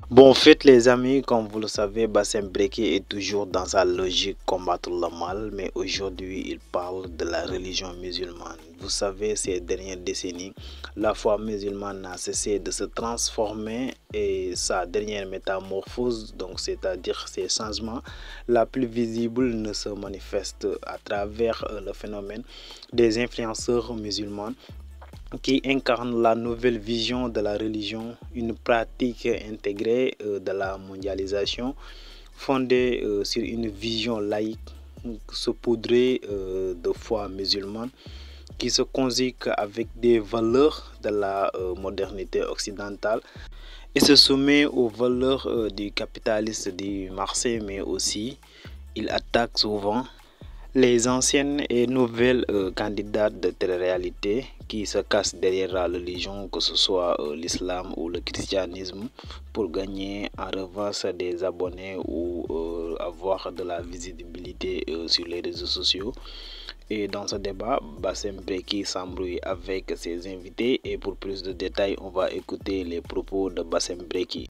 Bon, en fait, les amis, comme vous le savez, Bassem Breki est toujours dans sa logique combattre le mal, mais aujourd'hui, il parle de la religion musulmane. Vous savez, ces dernières décennies, la foi musulmane n'a cessé de se transformer et sa dernière métamorphose, donc c'est-à-dire ses changements, la plus visible ne se manifeste à travers le phénomène des influenceurs musulmans qui incarne la nouvelle vision de la religion, une pratique intégrée de la mondialisation, fondée sur une vision laïque, saupoudrée de foi musulmane, qui se conjugue avec des valeurs de la modernité occidentale et se soumet aux valeurs du capitaliste du marché, mais aussi il attaque souvent les anciennes et nouvelles candidates de télé-réalité qui se cachent derrière la religion, que ce soit l'islam ou le christianisme, pour gagner en revanche des abonnés ou avoir de la visibilité sur les réseaux sociaux. Et dans ce débat, Bassem Breki s'embrouille avec ses invités et pour plus de détails, on va écouter les propos de Bassem Breki.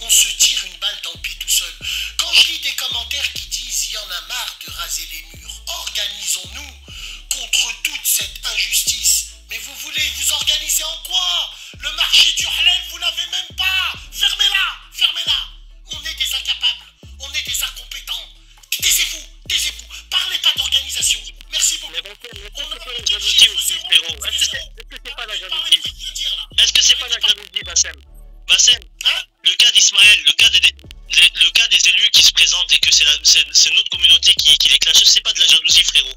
On se tire une balle dans le pied tout seul. Quand je lis des commentaires qui disent il y en a marre de raser les murs, organisons-nous contre toute cette injustice. Mais vous voulez vous organiser en quoi? Le marché du halal, vous l'avez même pas. Fermez-la, fermez-la. On est des incapables, on est des incompétents. Taisez-vous, taisez-vous. Parlez pas d'organisation. Merci beaucoup. Mais bon, c'est pas la jalousie aussi, frérot. Est-ce que c'est pas la jalousie? Est-ce que c'est pas la jalousie, Bassem? Bassem, Hein? le cas d'Ismaël, le cas des élus qui se présentent et que c'est notre communauté qui les clash, c'est pas de la jalousie, frérot.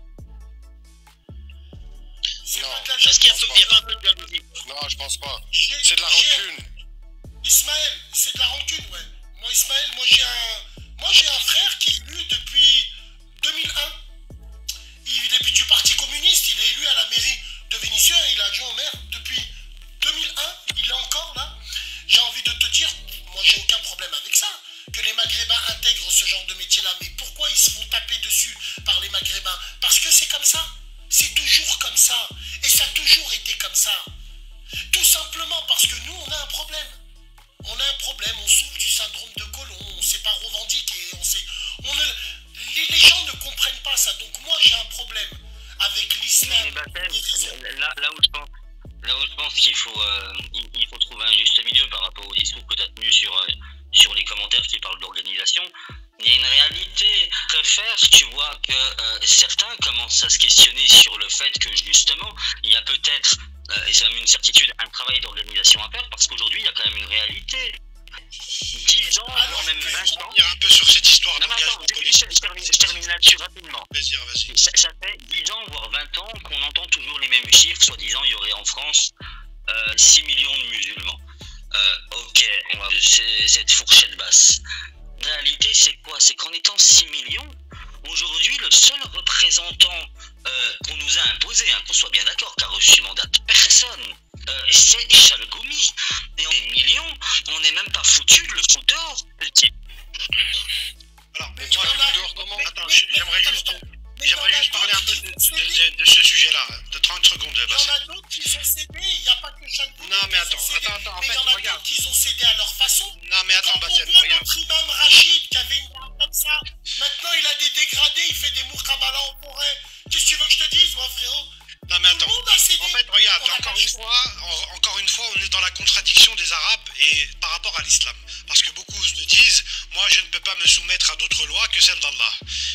Non. Est-ce qu'il y a pas un peu de jalousie? Non, je pense pas. C'est de la rancune. Ismaël, c'est de la rancune, ouais. Moi, Ismaël, moi j'ai un frère qui est élu depuis 2001. Il est du Parti communiste, il est élu à la mairie de Vénissieux, il a adjoint au maire depuis 2001, il est encore là. J'ai envie de te dire, moi j'ai aucun problème avec ça, que les Maghrébins intègrent ce genre de métier-là, mais pourquoi ils se font taper dessus par les Maghrébins? Parce que c'est comme ça, c'est toujours comme ça, et ça a toujours été comme ça. Tout simplement parce que nous, on a un problème. On a un problème, on souffre du syndrome de Colomb, on ne sait pas revendiquer, les gens ne comprennent pas ça. Donc moi, j'ai un problème avec l'islam. Mais Bassem, là où je pense qu'il faut, il faut trouver un juste milieu par rapport au discours que tu as tenu sur les commentaires qui parlent d'organisation. Il y a une réalité très faire, tu vois, que certains commencent à se questionner sur le fait que justement, il y a peut-être, et c'est même une certitude, un travail d'organisation à faire, parce qu'aujourd'hui, il y a quand même une réalité. 10 ans, voire même 20 ans. Il y a un peu sur cette histoire d'engagement politique. Je termine là-dessus rapidement. Vas-y. Ça fait 10 ans, voire 20 ans, qu'on entend toujours les mêmes chiffres, soi-disant, il y aurait en France 6 millions de musulmans. Ok, c'est cette fourchette basse. La réalité, c'est quoi? C'est qu'en étant 6 millions, aujourd'hui, le seul représentant qu'on nous a imposé, hein, qu'on soit bien d'accord, car je mandate personne, c'est Chalgoumi. Et on est millions, on n'est même pas foutu de le foutre dehors, le type. Alors, mais toi, le dehors comment? Attends, j'aimerais juste parler un peu de ce sujet-là, de 30 secondes. Il y en a d'autres qui ont cédé, il n'y a pas que Chalgoumi. Non, mais attends, en mais fait, il y en a regarde. d'autres qui ont cédé à leur façon. Non, mais attends, Quand Bassem, on voit regarde. notre imam Rachid qui avait une barbe comme ça, maintenant il a des dégradés, il fait des mourkabala en forêt. Qu'est-ce que tu veux que je te dise, moi, frérot? Non, mais Tout le attends. monde a cédé. En fait, regarde, On a encore pas une le fois, on est dans la contradiction des Arabes et par rapport à l'islam. Parce que beaucoup se disent, moi, je ne peux pas me soumettre à d'autres lois que celles d'Allah.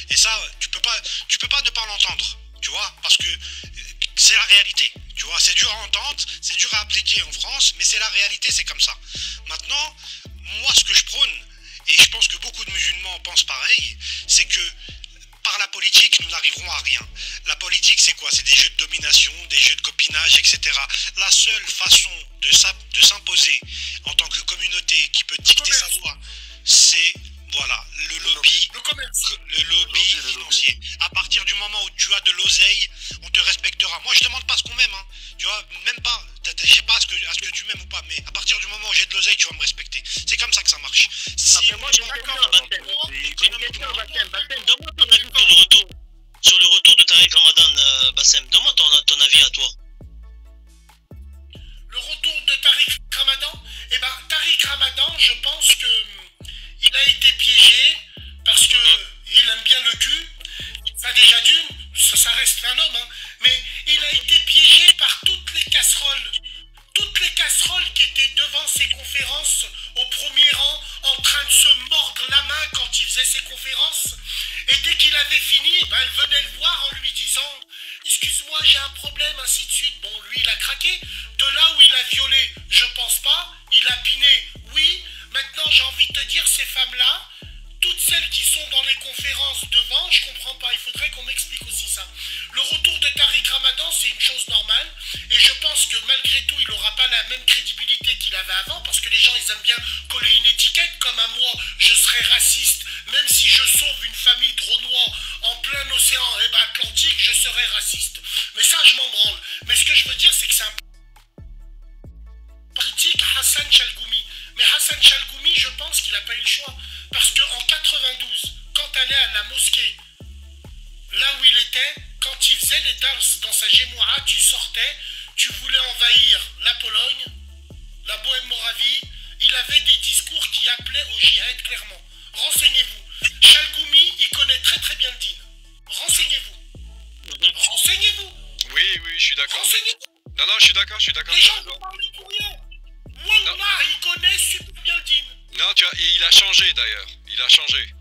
Et ça, tu peux pas ne pas l'entendre, tu vois, parce que c'est la réalité. Tu vois, c'est dur à entendre, c'est dur à appliquer en France, mais c'est la réalité, c'est comme ça. Maintenant, moi, ce que je prône, et je pense que beaucoup de musulmans pensent pareil, c'est que par la politique, nous n'arriverons à rien. La politique, c'est quoi? C'est des jeux de domination, des jeux de copinage, etc. La seule façon de s'imposer en tant que communauté qui peut dicter sa loi, c'est, voilà, le lobby financier. À partir du moment où tu as de l'oseille, on te respectera. Moi, je demande pas ce qu'on m'aime, hein. Tu vois, même pas, je sais pas à ce que tu m'aimes ou pas, mais à partir du moment où j'ai de l'oseille, tu vas me respecter. C'est comme ça que ça marche. Si Après, moi, j'ai une question, Bassem. Bassem, donne-moi ton avis sur le retour de Tariq Ramadan, Bassem. Donne-moi ton avis à toi. retour de Tariq Ramadan. Eh ben, Tariq Ramadan, Ramadan, je pense que il a été piégé parce que il aime bien le cul. Ça déjà d'une, ça reste un homme, hein, mais il a été piégé par toutes les casseroles. Toutes les casseroles qui étaient devant ses conférences au premier rang en train de se mordre la main quand il faisait ses conférences. Et dès qu'il avait fini, ben, elle venait le voir en lui disant « Excuse-moi, j'ai un problème, ainsi de suite. » Bon, lui, il a craqué. De là où il a violé, je pense pas. Il a piné, oui. Maintenant, j'ai envie de te dire, ces femmes-là, toutes celles qui sont dans les conférences devant, je comprends pas, il faudrait qu'on m'explique aussi ça. Le retour de Tariq Ramadan, c'est une chose normale, et je pense que malgré tout, il n'aura pas la même crédibilité qu'il avait avant, parce que les gens, ils aiment bien coller une étiquette, comme à moi, je serais raciste, même si je sauve une famille de Renois en plein océan Atlantique, je serais raciste. Mais ça, je m'en branle. Mais ce que je veux dire, c'est que c'est un critique Hassan Chalgoumi. Mais Hassan Chalgoumi, je pense qu'il n'a pas eu le choix. Parce qu'en 92, quand tu allais à la mosquée, là où il était, quand il faisait les danses dans sa Gémoura, tu sortais, tu voulais envahir la Pologne, la Bohème-Moravie, il avait des discours qui appelaient au djihad clairement. Renseignez-vous. Chalgoumi, il connaît très très bien le dîn. Renseignez-vous. Renseignez-vous. Oui, je suis d'accord. Renseignez-vous. Non, je suis d'accord. Les gens vous parlent pour rien. Wallah, il connaît super bien le dîn. Non, tu vois, il a changé d'ailleurs. Il a changé.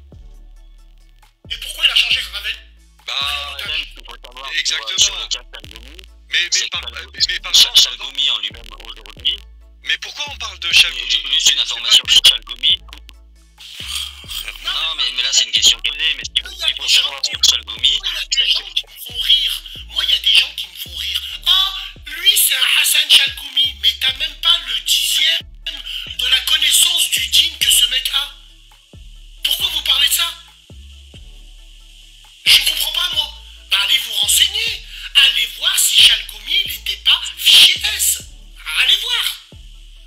Et pourquoi il a changé, Ravel? Bah, exactement. Mais par Chalgoumi en lui-même aujourd'hui. Mais pourquoi on parle de Chalgoumi? Juste une information sur Chalgoumi. Non, mais là c'est une question posée. Mais ce qu'il faut savoir sur Chalgoumi, il y a des gens qui me font rire. Moi, il y a des gens qui me font rire. Ah, lui, c'est un Hassan Chalgoumi, mais t'as même pas le 10e de la connaissance du dîn que ce mec a. Pourquoi vous parlez de ça? Je comprends pas, moi. Bah, allez vous renseigner. Allez voir si Chalgoumi, il n'était pas fiché S. Allez voir.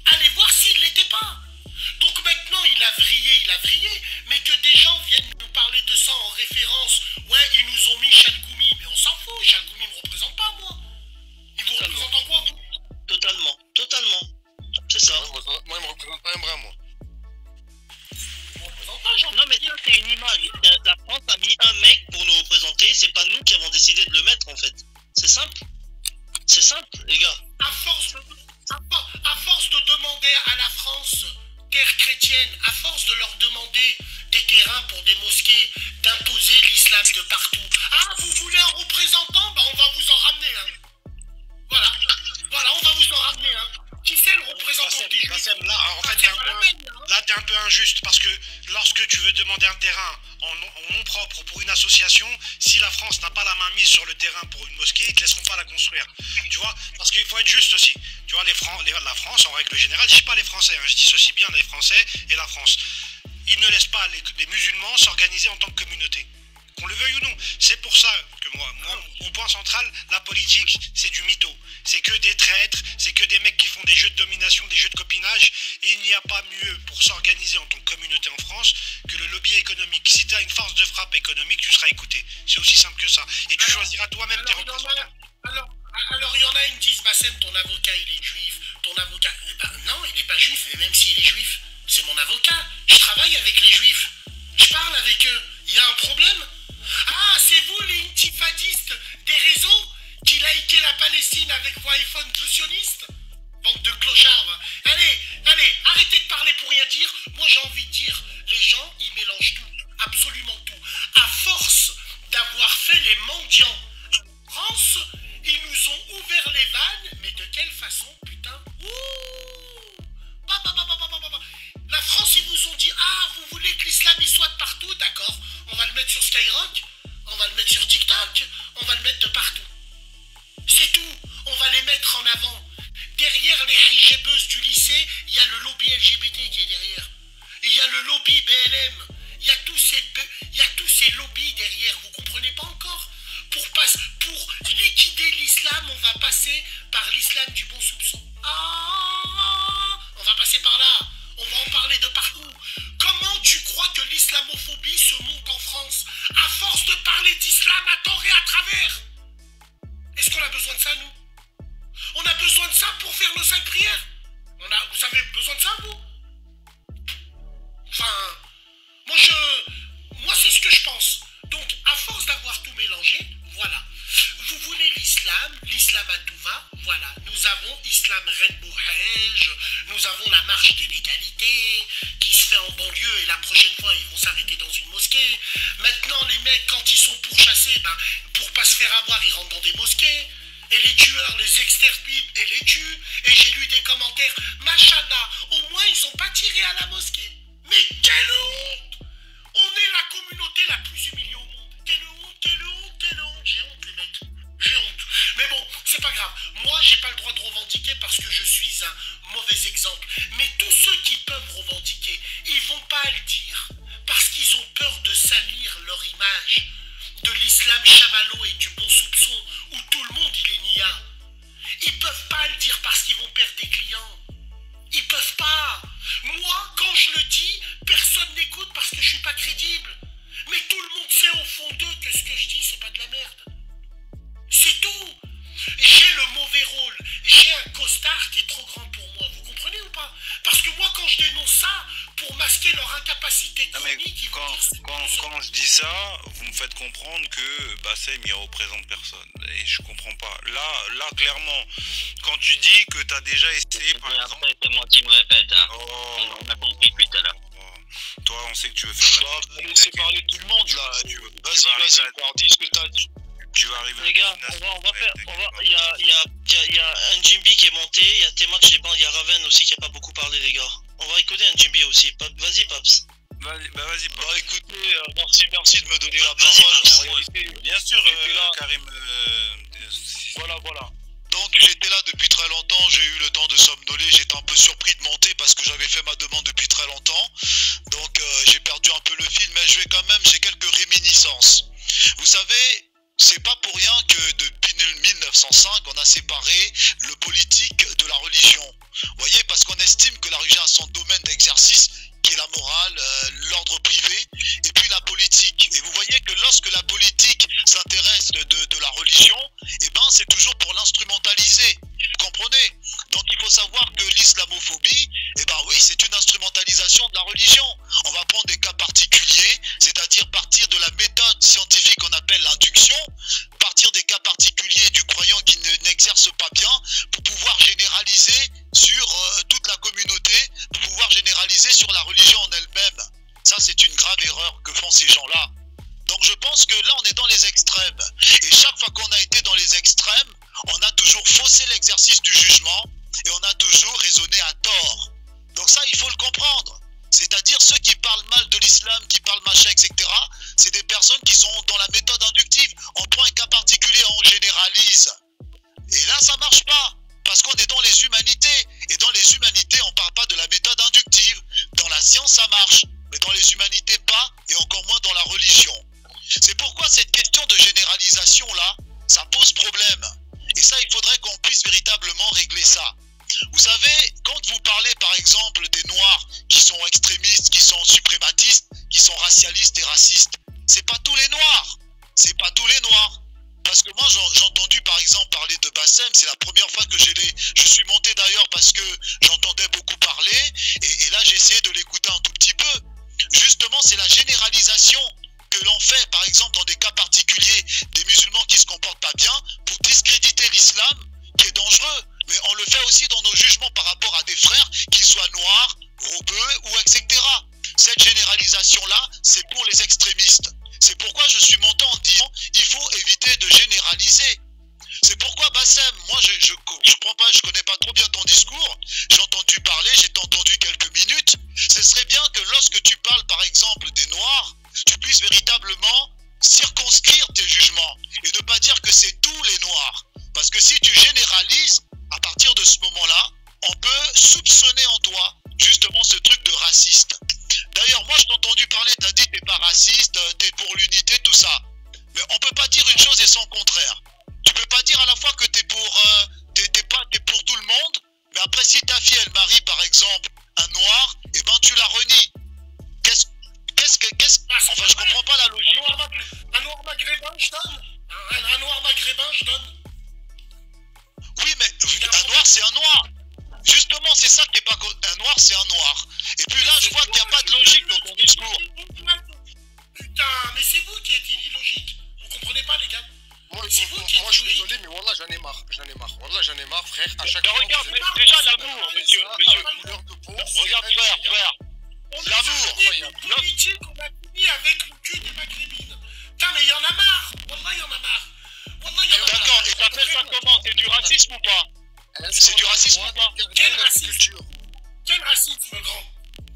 Allez voir s'il l'était pas. Donc maintenant, il a vrillé, mais que des gens viennent nous parler de ça en référence. Ouais, ils nous ont mis Chalgoumi, mais on s'en fout. Chalgoumi me représente pas, moi. Il vous représente en quoi, vous? Totalement. C'est ça. Moi, il me représente pas un brin, moi. Non, mais ça, c'est une image. La France a mis un mec pour nous représenter. C'est pas nous qui avons décidé de le mettre, en fait. C'est simple. C'est simple, les gars. À force de demander à la France, terre chrétienne, à force de leur demander des terrains pour des mosquées, d'imposer l'islam de partout. Ah, vous voulez un représentant? Bah, on va vous en ramener, hein. Voilà, on va vous en ramener, hein. Qui c'est le représentant des Juifs? Là, en fait, t'es un peu injuste parce que lorsque tu veux demander un terrain en nom propre pour une association, si la France n'a pas la main mise sur le terrain pour une mosquée, ils te laisseront pas la construire. Tu vois, parce qu'il faut être juste aussi. Tu vois, la France, en règle générale, je dis pas les Français, hein, je dissocie bien les Français et la France. Ils ne laissent pas les musulmans s'organiser en tant que communauté. Qu'on le veuille ou non. C'est pour ça que moi, mon point central, la politique, c'est du mytho. C'est que des traîtres, c'est que des mecs qui font des jeux de domination, des jeux de copinage. Et il n'y a pas mieux pour s'organiser en tant que communauté en France que le lobby économique. Si tu as une force de frappe économique, tu seras écouté. C'est aussi simple que ça. Et tu choisiras toi-même tes représentants. Alors il y en a, ils me disent, Bassem, ton avocat, il est juif. Ton avocat, non, il n'est pas juif. Et même s'il est juif, c'est mon avocat. Je travaille avec les juifs. Je parle avec eux. Il y a un problème? Ah, c'est vous les intifadistes des réseaux qui likez la Palestine avec vos iPhones sionistes? Bande de clochards, va. Allez, arrêtez de parler pour rien dire. Moi, j'ai envie de dire, les gens, ils mélangent tout, absolument tout. À force d'avoir fait les mendiants en France, ils nous ont ouvert les vannes, mais de quelle façon, putain? Ouh! La France, ils nous ont dit, ah, vous voulez que l'islam il soit de partout? D'accord, on va le mettre sur Skyrock, on va le mettre sur TikTok, on va le mettre de partout. C'est tout, on va les mettre en avant. Derrière les hijabeuses du lycée, il y a le lobby LGBT qui est derrière. Il y a le lobby BLM, il y a tous ces lobbies derrière, vous comprenez pas encore? Pour liquider l'islam, on va passer par l'islam du bon soupçon. Ah, on va passer par là. On va en parler de partout. Comment tu crois que l'islamophobie se monte en France? À force de parler d'islam à tort et à travers. Est-ce qu'on a besoin de ça, nous? On a besoin de ça pour faire nos 5 prières. Vous avez besoin de ça, vous? l'islam Rainbow Hajj, nous avons la marche de l'égalité qui se fait en banlieue et la prochaine fois ils vont s'arrêter dans une mosquée. Maintenant les mecs quand ils sont pourchassés, ben, pour pas se faire avoir ils rentrent dans des mosquées. Et les tueurs les exterminent et les tuent. Et j'ai lu des commentaires, machallah, au moins ils ont pas tiré à la mosquée. Mais quelle honte! On est la communauté la plus humiliée au monde. Quelle honte, quelle honte, quelle honte. J'ai honte les mecs. J'ai honte. Mais bon, c'est pas grave. Moi, j'ai pas le droit de revendiquer parce que je suis un mauvais exemple. Mais tous ceux qui peuvent revendiquer, ils vont pas le dire. Parce qu'ils ont peur de salir leur image. De l'islam chamallow et du bon soupçon, où tout le monde il est nia. Ils peuvent pas le dire parce qu'ils vont perdre des clients. Ils peuvent pas. Moi, quand je le dis, personne n'écoute parce que je suis pas crédible. Mais tout le monde sait au fond d'eux que ce que je dis, c'est pas de la merde. C'est tout. J'ai le mauvais rôle. J'ai un costard qui est trop grand pour moi. Vous comprenez ou pas? Parce que moi, quand je dénonce ça, pour masquer leur incapacité chronique, ils vont dire quand je dis ça, vous me faites comprendre que Bassem il représente personne. Et je comprends pas. Là clairement, quand tu dis que tu as déjà essayé par exemple. Après, c'est moi qui me répète. Hein. Oh, on a compris depuis tout à l'heure. Toi, on sait que tu veux faire Bah, laissez parler tout le monde là. Vas-y, dis ce que t'as dit. Tu vas arriver. Les gars, on va faire. Il y a un Jimby qui est monté, il y a T-Max, je sais pas, il y a Raven aussi qui a pas beaucoup parlé, les gars. On va écouter un Jimby aussi. Vas-y, Paps. Vas-y, Paps. Bah écoutez, merci de me donner la parole. Bien sûr, Karim. Voilà. Donc j'étais là depuis très longtemps, j'ai eu le temps de somnoler, j'étais un peu surpris de monter parce que j'avais fait ma demande depuis très longtemps. Donc j'ai perdu un peu le fil, mais j'ai quelques réminiscences. Vous savez, c'est pas pour rien que depuis 1905, on a séparé le politique de la religion. Vous voyez, parce qu'on estime que la religion a son domaine d'exercice, qui est la morale, l'ordre privé, et puis la politique. Et vous voyez que lorsque la politique s'intéresse de la religion, eh ben c'est toujours pour l'instrumentaliser. Vous comprenez? Donc il faut savoir que l'islamophobie, eh ben oui, c'est une instrumentalisation de la religion. On va prendre des cas particuliers, c'est-à-dire partir de la méthode scientifique qu'on appelle l'induction, partir des cas particuliers du croyant qui n'exerce pas bien, pour pouvoir généraliser sur toute la communauté, pour pouvoir généraliser sur la religion en elle-même. Ça, c'est une grave erreur que font ces gens-là. Donc je pense que là, on est dans les extrêmes. Et chaque fois qu'on a été dans les extrêmes, on a toujours faussé l'exercice du jugement et on a toujours raisonné à tort. Donc ça, il faut le comprendre. C'est-à-dire ceux qui parlent mal de l'islam, qui parlent machin, etc., c'est des personnes qui sont dans la méthode inductive. On prend un cas particulier, on généralise. Et là, ça marche pas. Parce qu'on est dans les humanités. Et dans les humanités, on ne parle pas de la méthode inductive. Dans la science, ça marche. Mais dans les humanités, pas. Et encore moins dans la religion. C'est pourquoi cette question de généralisation-là, ça pose problème. Et ça, il faudrait qu'on puisse véritablement régler ça. Vous savez, quand vous parlez par exemple des Noirs qui sont extrémistes, qui sont suprématistes, qui sont racialistes et racistes, c'est pas tous les Noirs. C'est pas tous les Noirs. Parce que moi, j'ai entendu par exemple parler de Bassem, c'est la première fois que je suis monté d'ailleurs parce que j'entendais beaucoup parler, et là j'ai essayé de l'écouter un tout petit peu. Justement, c'est la généralisation que l'on fait par exemple dans des cas particuliers des musulmans qui se comportent pas bien pour discréditer l'islam qui est dangereux. Mais on le fait aussi dans nos jugements par rapport à des frères, qu'ils soient noirs, rebeux ou etc. Cette généralisation-là, c'est pour les extrémistes. C'est pourquoi je suis monté en disant il faut éviter de généraliser. C'est pourquoi Bassem, moi je connais pas trop bien ton discours, j'ai entendu parler, j'ai entendu quelques minutes. Ce serait bien que lorsque tu parles par exemple des Noirs, tu puisses véritablement circonscrire tes jugements et ne pas dire que c'est tous les Noirs. Parce que si tu généralises, à partir de ce moment-là, on peut soupçonner en toi justement ce truc de raciste. D'ailleurs, moi je t'ai entendu parler, t'as dit t'es pas raciste, t'es pour l'unité, tout ça. Mais on peut pas dire une chose et son contraire. Tu peux pas dire à la fois que t'es pour tout le monde, mais après si ta fille elle marie par exemple un noir, et ben tu la renies. Enfin je comprends pas la logique. Un noir maghrébin, je donne. Un noir maghrébin, je donne. Oui, mais un noir c'est un noir. Justement, c'est ça qui est pas... Un noir, c'est un noir. Et puis là, je vois qu'il n'y a pas de logique dans ton discours. Putain, mais c'est vous qui êtes illogique. Vous comprenez pas, les gars? C'est vous l'amitié qu'on a fini avec le cul des maghrébines. Putain, mais il y en a marre. Wallah, il y en a marre. Wallah, il y en a marre. D'accord, et t'appelles ça comment? C'est du racisme ou pas? C'est du racisme ou pas? Quel racisme? Quel racisme, mon grand?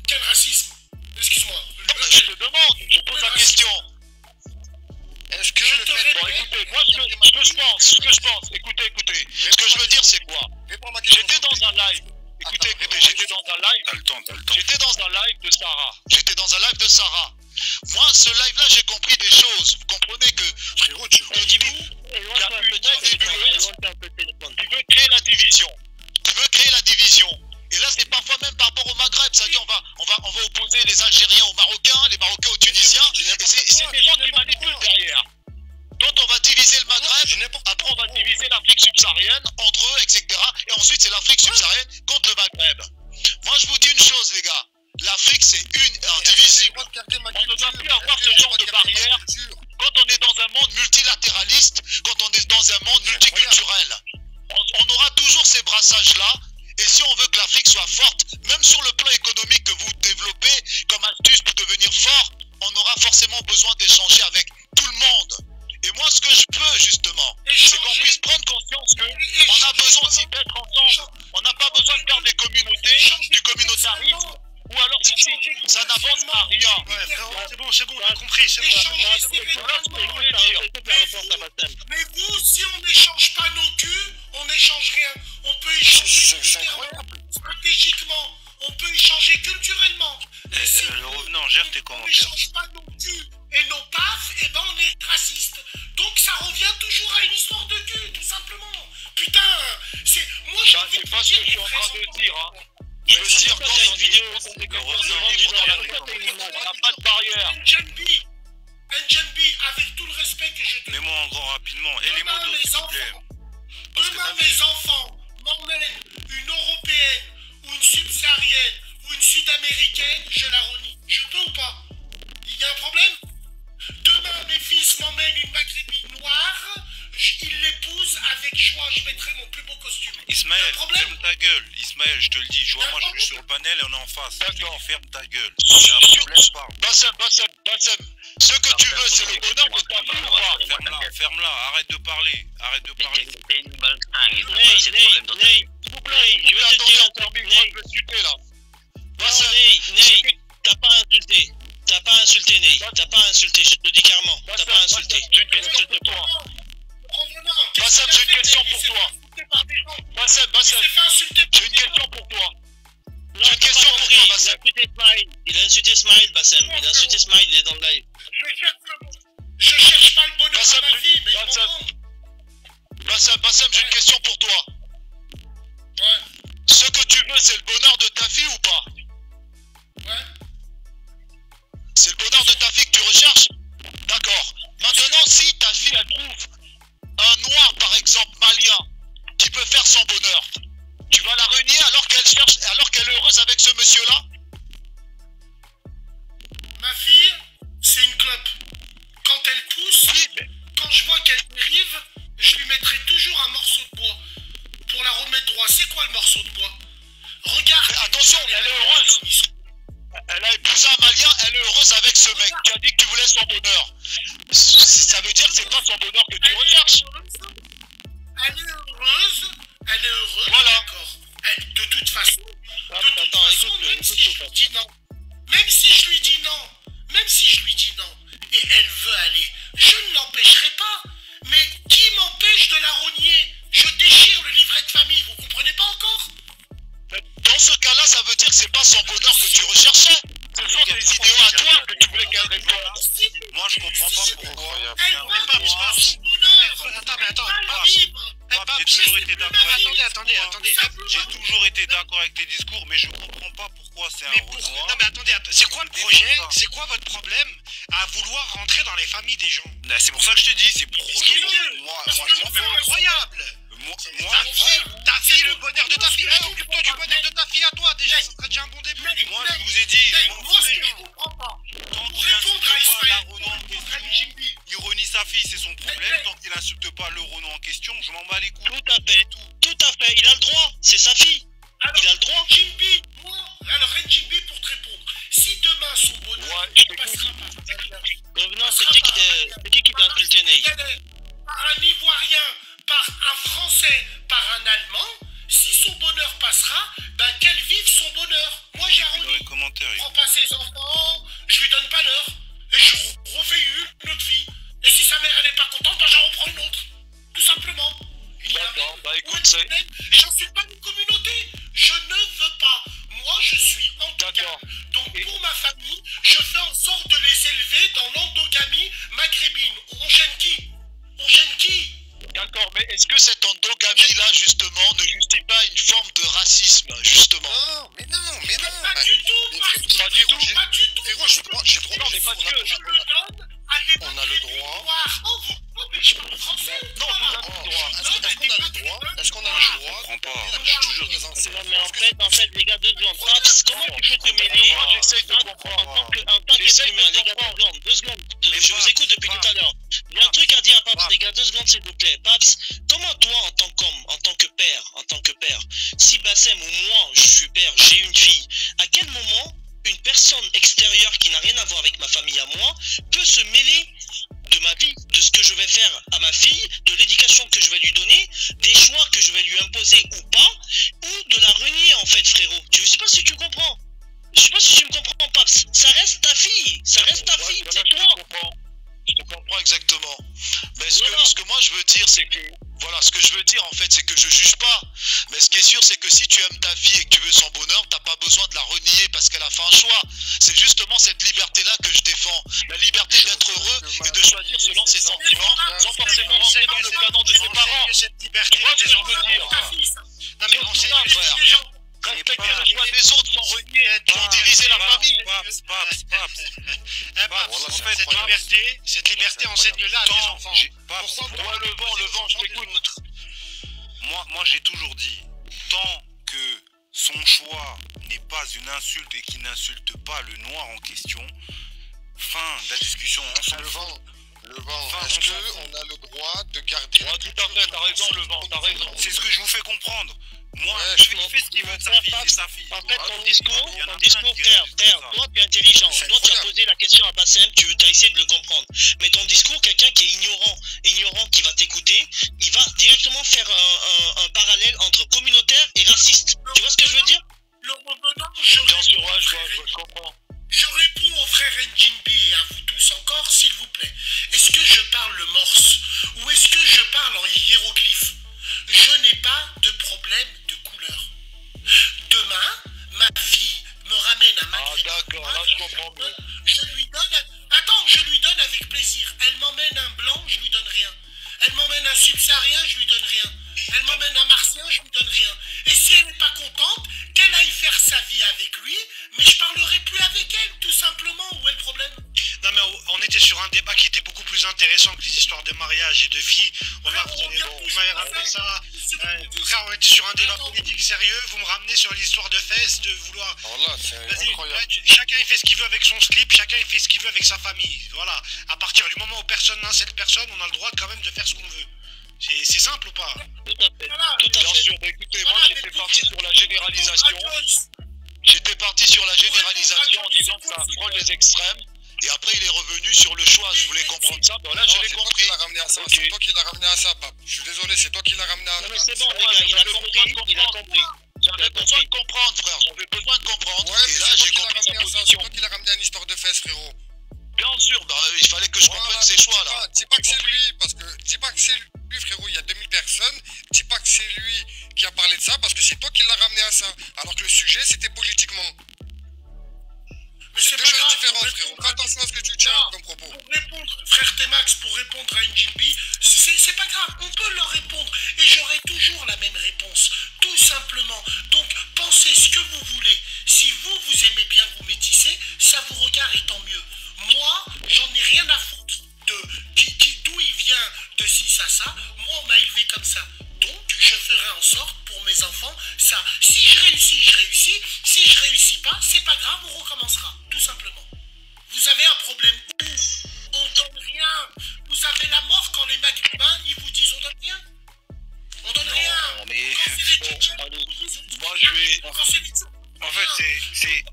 Quel racisme? Excuse-moi. Non, mais je te demande, je pose la question. Est-ce que Je le te fait... Bon, écoutez, moi, ce que je pense, écoutez, ce que je veux dire, c'est quoi? Réponds à ma question. J'étais dans un live. Écoutez, j'étais dans un live. T'as le temps. J'étais dans un live de Sarah. Moi, ce live-là, j'ai compris des choses. Vous comprenez que, frérot, il y a une nébuleuse qui veut créer la division. Et là, c'est parfois même par rapport au Maghreb. C'est-à-dire, on va opposer les Algériens aux Marocains, les Marocains aux Tunisiens. Et c'est des gens qui manipulent derrière. Donc, on va diviser le Maghreb. Après, on va diviser l'Afrique subsaharienne entre eux, etc. Et ensuite, c'est l'Afrique subsaharienne contre le Maghreb. Moi, je vous dis une chose, les gars. L'Afrique, c'est indivisible. On ne doit plus avoir ce genre de barrière quand on est dans un monde multilatéraliste, quand on est dans un monde multiculturel. On aura toujours ces brassages-là. Et si on veut que l'Afrique soit forte, même sur le plan économique que vous développez comme astuce pour devenir fort, on aura forcément besoin d'échanger avec tout le monde. Et moi, ce que je peux, justement, c'est qu'on puisse prendre conscience qu'on a besoin aussi d'être ensemble. On n'a pas besoin de faire des communautés, du communautarisme, ou alors ça n'avance à rien. Ouais, c'est bon, on a compris, c'est bon. Mais vous, si on n'échange pas nos culs, on n'échange rien. On peut échanger stratégiquement, on peut échanger culturellement. Mais si Le revenant, gère tes on commentaires. n'échange pas nos culs et nos pafs, et ben on est raciste. Donc ça revient toujours à une histoire de cul, tout simplement. Putain, c'est... Moi j'ai envie C'est de pas vous ce dire... que je suis en train de dire. Hein. Je veux dire, quand t'as une vidéo, On n'a pas de barrière. NJB, avec tout le respect que je te Mets-moi en grand rapidement. Et les mots d'eau, s'il vous plaît. demain mes enfants m'emmènent une européenne ou une subsaharienne ou une sud-américaine, je la renie. Je peux ou pas? Il y a un problème? Demain mes fils m'emmènent une maghrébine noire, ils l'épousent avec joie, je mettrai mon plus beau costume. Ismaël, problème? ferme ta gueule. Ismaël, je te le dis. Je vois, moi, je suis sur le panel et on est en face. Je te dis, D'accord. ferme ta gueule. C'est un problème, parle. Bassem, ce que tu veux, c'est le bonheur de ta vie ou pas? Ferme-la. Arrête de parler. T'es une balle dingue. Ney, C'est le problème dans ta vie. s'il vous plaît, je veux te dire, Ney, Je vais chuter, là. non, Ney, t'as pas insulté. T'as pas insulté, je te le dis carrément. T'as pas insulté. J'ai une question pour toi. Bassem, j'ai une question pour toi. Bassem, j'ai une question pour toi. Non, j'ai pas compris, il a insulté Smile, Bassem. Il a insulté Smile, il est dans le live. Je cherche pas le bonheur Bassem, de ma vie, mais Bassem, j'ai une question pour toi. Ouais, Ce que tu veux, c'est le bonheur de ta fille ou pas? ouais. C'est le bonheur de ta fille que tu recherches? D'accord. Maintenant, si ta fille, elle trouve un noir, par exemple, malien, qui peut faire son bonheur, tu vas la renier alors qu'elle est heureuse avec ce monsieur-là? Ma fille, c'est une clope. Quand elle pousse, Oui, mais quand je vois qu'elle dérive, je lui mettrai toujours un morceau de bois pour la remettre droit. C'est quoi le morceau de bois? Regarde. Mais attention, elle est heureuse. Elle a épousé un malien, elle est heureuse avec ce mec. Tu as dit que tu voulais son bonheur. Ça veut dire que c'est pas son bonheur que tu recherches. Elle est heureuse. Voilà. D'accord. De toute façon, Attends, écoute-le, même si je lui dis non, et elle veut aller, je ne l'empêcherai pas. Mais qui m'empêche de la rogner? Je déchire le livret de famille, vous comprenez pas encore? Dans ce cas-là, ça veut dire que c'est pas son bonheur que tu recherchais. Ce sont tes idéaux à toi que tu voulais qu'elle réponde. Moi, je comprends pas pourquoi. Elle veut son bonheur. Attends, J'ai toujours été d'accord avec attendez. J'ai toujours été d'accord avec tes discours, mais je comprends pas pourquoi c'est un Renoir. Non mais attendez, c'est quoi le projet? C'est quoi votre problème à vouloir rentrer dans les familles des gens? Là, c'est pour ça que je te dis, c'est pour. Moi, C'est incroyable! Ta fille, le bonheur de ta fille. Occupe-toi du bonheur de ta fille à toi déjà, ça serait déjà un bon début. moi, je vous ai dit, Moi, ce que je comprends pas. tant Pour qu'il répondre à insulte pas la Ismaël, Renault en question, il renie sa fille, c'est son problème. Tant qu'il insulte pas le Renault en question, je m'en bats les couilles. Tout à fait, il a le droit, c'est sa fille. Il a le droit. Jimby, moi, alors Jimby, pour te répondre, si demain son bonheur, Ouais, je t'ai ne prend pas ses enfants, je lui donne pas l'heure, et je refais une autre fille. Et si sa mère elle n'est pas contente, ben j'en reprends une autre. Tout simplement. D'accord, bah écoute, c'est... J'en suis pas une communauté. Je ne veux pas. Moi, je suis endogame. Donc, pour ma famille, je fais en sorte de les élever dans l'endogamie maghrébine. On gêne qui? On gêne qui? D'accord, mais est-ce que cette endogamie-là, justement, ne justifie pas une forme de racisme, justement? Pas du tout, Pas du tout. pas du tout. Non, mais parce que... Je me donne à des On a le droit. noirs. Oh, mais je parle français. Non, vous avez le droit. Est-ce qu'on a le droit? Je comprends pas. Non, mais en fait, les gars, 2 secondes. Paps, comment tu peux te mêler J'essaye de comprendre. en tant qu'être humain, les gars, 2 secondes. Je vous écoute depuis tout à l'heure. Il y a un truc à dire à Paps, les gars, 2 secondes, s'il vous plaît. Paps, comment toi, en tant qu'homme, en tant que père, si Bassem ou moi, je suis père, j'ai une fille, à quel moment une personne extérieure qui n'a rien à voir avec ma famille à moi peut se mêler de ma vie, de ce que je vais faire à ma fille, de l'éducation que je vais lui donner, des choix que je vais lui imposer ou pas, ou de la renier en fait, frérot. Je sais pas si tu comprends. Je sais pas si tu me comprends, Paps. Ça reste ta fille, c'est toi. Je te comprends exactement. Mais ce que moi je veux dire, c'est que... Voilà, ce que je veux dire en fait, c'est que je juge pas. Mais ce qui est sûr, c'est que si tu aimes ta fille et que tu veux son bonheur, t'as pas besoin de la renier parce qu'elle a fait un choix. C'est justement cette liberté-là que je défends. La liberté d'être heureux et de choisir selon ses sentiments, sans forcément rentrer dans le canon de ses parents. Cette liberté, Tu vois ce que je veux dire? Non mais on sait frère. Respecter le choix des autres sans renier, sans diviser la famille. Cette liberté, enseigne-la à tes enfants. Pourquoi le vent, je t'écoute. Moi j'ai toujours dit, tant que son choix n'est pas une insulte et qu'il n'insulte pas le noir en question, fin de la discussion, on s'en fout. Le vent, est-ce qu'on a le droit de garder... Tout à fait, t'as raison, le vent, t'as raison. C'est ce que je vous fais comprendre. Moi, Ouais, je fais ce qu'il veut de sa fille, c'est sa fille. En fait, ton discours, frère, toi tu es intelligent. Toi tu as posé la question à Bassem, tu as essayé de le comprendre. Mais ton discours, quelqu'un qui est ignorant qui va t'écouter, il va directement faire un parallèle entre communautaire et raciste. Tu vois ce que je veux dire? Le revenant, je Bien sûr, ouais, je comprends. Je réponds au frère Njimbi et à vous tous encore, s'il vous plaît. Est-ce que je parle le morse ou est-ce que je parle en hiéroglyphe? Je n'ai pas de problème de couleur. Demain, ma fille me ramène à Maghreb. Ah d'accord, là je comprends mieux. Je lui donne... Attends, je lui donne avec plaisir. Elle m'emmène un blanc, je lui donne rien. Elle m'emmène un subsaharien, je lui donne rien. Elle m'emmène un martien, je lui donne rien. Et si elle n'est pas contente, qu'elle aille faire sa vie avec lui, mais je parlerai plus avec elle, tout simplement. Où est le problème? Non mais on était sur un débat qui était beaucoup plus intéressant que les histoires de mariage et de filles. Vous m'avez ramené ça. Frère, on était sur un débat politique sérieux. Vous me ramenez sur l'histoire de fesses, de vouloir... Alors là, c'est incroyable. Chacun il fait ce qu'il veut avec son slip, chacun il fait ce qu'il veut avec sa famille. Voilà. À partir du moment où personne n'incite personne, on a le droit quand même de faire ce qu'on veut. C'est simple ou pas? Tout à fait. Bien sûr, écoutez, moi j'étais parti sur la généralisation. J'étais parti sur la généralisation en disant que ça frôle les extrêmes. Et après il est revenu sur le choix. Je voulais comprendre ça. Ben là je l'ai compris. C'est toi qui l'as ramené à ça, Pape. Je suis désolé, c'est toi qui l'as ramené à ça. Non mais c'est bon, les gars, il a compris. J'avais besoin de comprendre, frère. J'avais besoin de comprendre. Ouais, mais Et là c'est j'ai toi qui l'as compris sa ramené à ça. C'est position. toi qui l'as ramené à une histoire de fesses, frérot. Bien sûr, bah, il fallait que je comprenne ses choix là. Dis pas que c'est lui, parce que... Dis pas que c'est lui, frérot, il y a 2000 personnes. Dis pas que c'est lui qui a parlé de ça, parce que c'est toi qui l'as ramené à ça. Alors que le sujet, c'était politiquement. Mais C'est deux pas choses grave, différentes, pour frérot. répondre Fais attention à ce que tu tiens comme propos. Pour répondre, frère T-Max, pour répondre à Njimbi, c'est pas grave, on peut leur répondre et j'aurai toujours la même réponse, tout simplement. Donc pensez ce que vous voulez. Si vous aimez bien vous métisser, ça vous regarde et tant mieux. Moi, j'en ai rien à foutre de d'où il vient, de ci, ça. Moi, on m'a élevé comme ça. Donc, je ferai en sorte pour mes enfants, ça. Si je réussis, je réussis. Si je réussis pas, c'est pas grave, on recommencera, tout simplement. Vous avez un problème où on donne rien. Vous avez la mort quand les maghrébins, ils vous disent on donne rien. On donne rien. Non, mais Quand c'est des bon, Tchétchènes, allez. ils vous disent, Moi je vais... quand c'est des Tchétchènes, En fait, c'est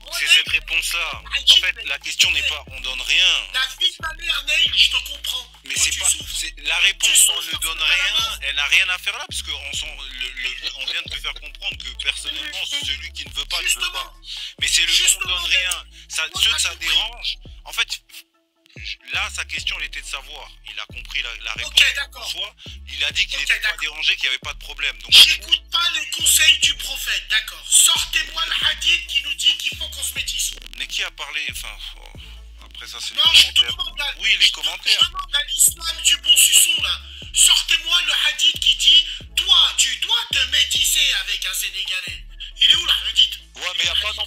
moi, cette cette réponse-là. En fait, la question n'est pas on donne rien. La vie de ma mère, Neil, je te comprends. Mais c'est pas. La réponse on ne donne rien, elle n'a rien à faire là, parce qu'on on vient de te faire comprendre que personnellement, celui qui ne veut pas, ne veut pas. Mais c'est le on donne rien. Ceux que ça dérange, en fait. Là, sa question, elle était de savoir. Il a compris la réponse. Ok, d'accord. Soit, il a dit qu'il n'était pas dérangé, qu'il n'y avait pas de problème. Donc, j'écoute pas les conseils du prophète, d'accord. Sortez-moi le hadith qui nous dit qu'il faut qu'on se métisse. Mais qui a parlé, enfin, après ça, c'est les commentaires. Oui, les commentaires. Je demande à l'islam du bon suçon, là. Sortez-moi le hadith qui dit, toi, tu dois te métisser avec un Sénégalais. Il est où le hadith? Ouais, mais y a pas non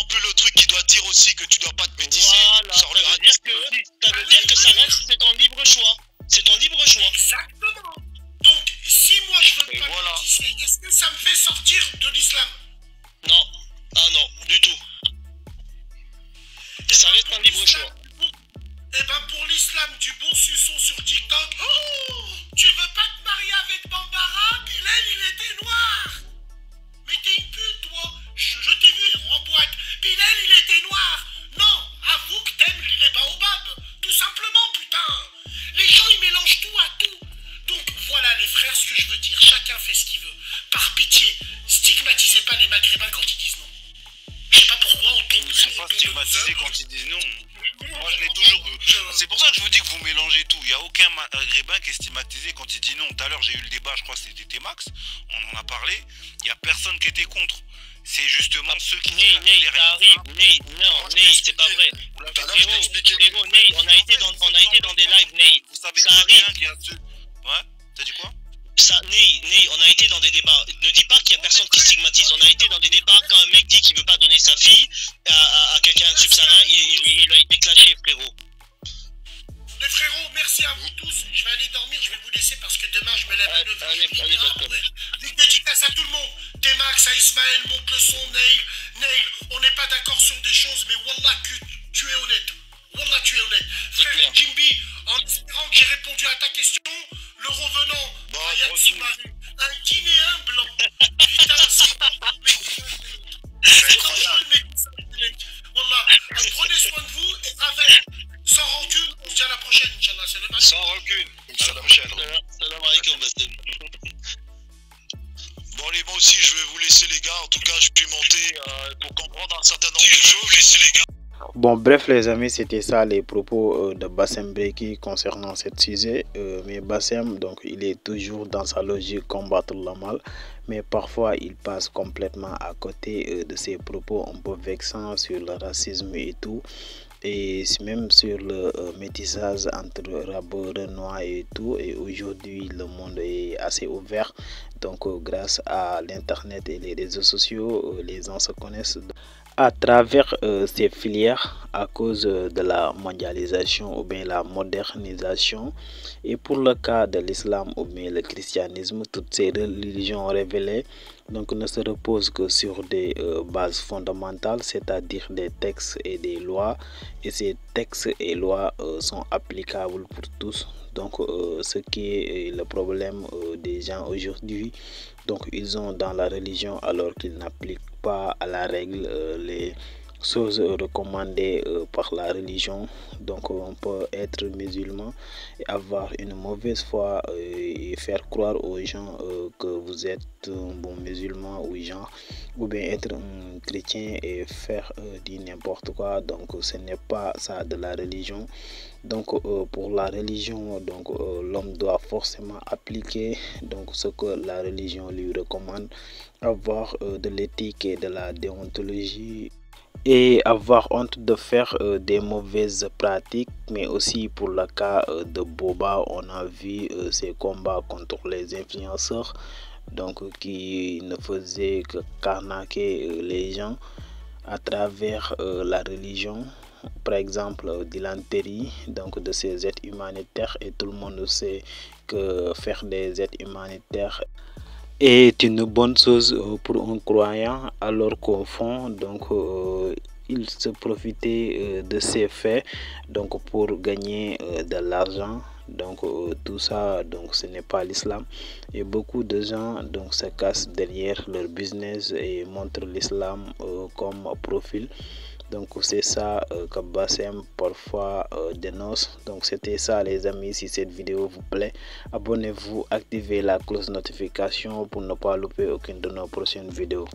plus le truc qui doit dire aussi que tu dois pas te métisser. Voilà, ça veut dire que ça reste, c'est ton libre choix. C'est ton libre choix. Exactement. Donc, si moi je veux pas me métisser, est-ce que ça me fait sortir de l'islam? Non. Ah non, du tout. Ça reste un libre choix. Eh ben pour l'islam du bon suçon sur TikTok, oh, tu veux pas te marier avec Bambara? Bilal, il était noir. Mais t'es une pute, toi. Je t'ai vu en boîte. Bilal, il était noir. Non, avoue que t'aimes les baobabs. Tout simplement, putain. Les gens, ils mélangent tout à tout. Donc, voilà, les frères, ce que je veux dire. Chacun fait ce qu'il veut. Par pitié, stigmatisez pas les Maghrébins quand ils disent non. Je sais pas pourquoi on tombe. Ils ne sont pas stigmatisés quand ils disent non. Moi, je l'ai toujours. C'est pour ça que je vous dis que vous mélangez tout. Il n'y a aucun Maghrébin qui est stigmatisé quand il dit non. Tout à l'heure, j'ai eu le débat, je crois que c'était T-Max. On en a parlé. Il n'y a personne qui était contre. C'est justement ceux qui... Ney, ça arrive. Ney, c'est pas vrai. Frérot, Ney, on a été dans des lives, Ney. Vous savez ça arrive. qu'il y a ceux... Ouais, t'as dit quoi? Ney, on a été dans des débats. Ne dis pas qu'il y a personne qui stigmatise. On a été dans des débats quand un mec dit qu'il veut pas donner sa fille à quelqu'un de subsaharien, il a été clashé, frérot. Les frérots, merci à vous tous. Je vais aller dormir, je vais vous laisser parce que demain je me lève à 9h. Des dédicaces à tout le monde. T-Max, à Ismaël, monte le son, Neil, on n'est pas d'accord sur des choses, mais Wallah, tu es honnête. Wallah, tu es honnête. Frère Jimby, en espérant que j'ai répondu à ta question, le revenant, Ryan Soumaré, un Guinéen blanc. Putain, c'est incroyable. Wallah, prenez soin de vous et avec. Sans rancune, on se dit à la prochaine, Inch'Allah. C'est le match. Sans rancune. À la prochaine. Salam alaikum, Bassem. Bon, allez, moi aussi, je vais vous laisser, les gars. En tout cas, je suis monté pour comprendre un certain nombre de choses. Laisser les gars. Bon, bref les amis, c'était ça les propos de Bassem Breki concernant ce sujet. Mais Bassem, donc, il est toujours dans sa logique combattre le mal, mais parfois il passe complètement à côté de ses propos un peu vexants sur le racisme et tout, et même sur le métissage entre rappeurs noirs et tout. Et aujourd'hui le monde est assez ouvert, donc grâce à l'internet et les réseaux sociaux, les gens se connaissent à travers ces filières à cause de la mondialisation ou bien la modernisation. Et pour le cas de l'islam ou bien le christianisme, toutes ces religions révélées donc ne se reposent que sur des bases fondamentales, c'est-à-dire des textes et des lois, et ces textes et lois sont applicables pour tous. Donc ce qui est le problème des gens aujourd'hui, donc ils ont dans la religion alors qu'ils n'appliquent pas à la règle les choses recommandées par la religion. Donc on peut être musulman et avoir une mauvaise foi et faire croire aux gens que vous êtes un bon musulman ou genre, ou bien être un chrétien et faire du n'importe quoi. Donc ce n'est pas ça de la religion. Donc pour la religion, donc l'homme doit forcément appliquer donc ce que la religion lui recommande, avoir de l'éthique et de la déontologie, et avoir honte de faire des mauvaises pratiques. Mais aussi pour le cas de Boba, on a vu ses combats contre les influenceurs, donc qui ne faisaient que carnaquer les gens à travers la religion. Par exemple Dylan Terry, donc de ces aides humanitaires, et tout le monde sait que faire des aides humanitaires est une bonne chose pour un croyant, alors qu'au fond donc il se profitait de ces faits donc pour gagner de l'argent. Donc tout ça, donc ce n'est pas l'islam, et beaucoup de gens donc se cachent derrière leur business et montrent l'islam comme profil. Donc c'est ça que Bassem parfois dénonce. Donc c'était ça les amis. Si cette vidéo vous plaît, abonnez-vous, activez la cloche notification pour ne pas louper aucune de nos prochaines vidéos.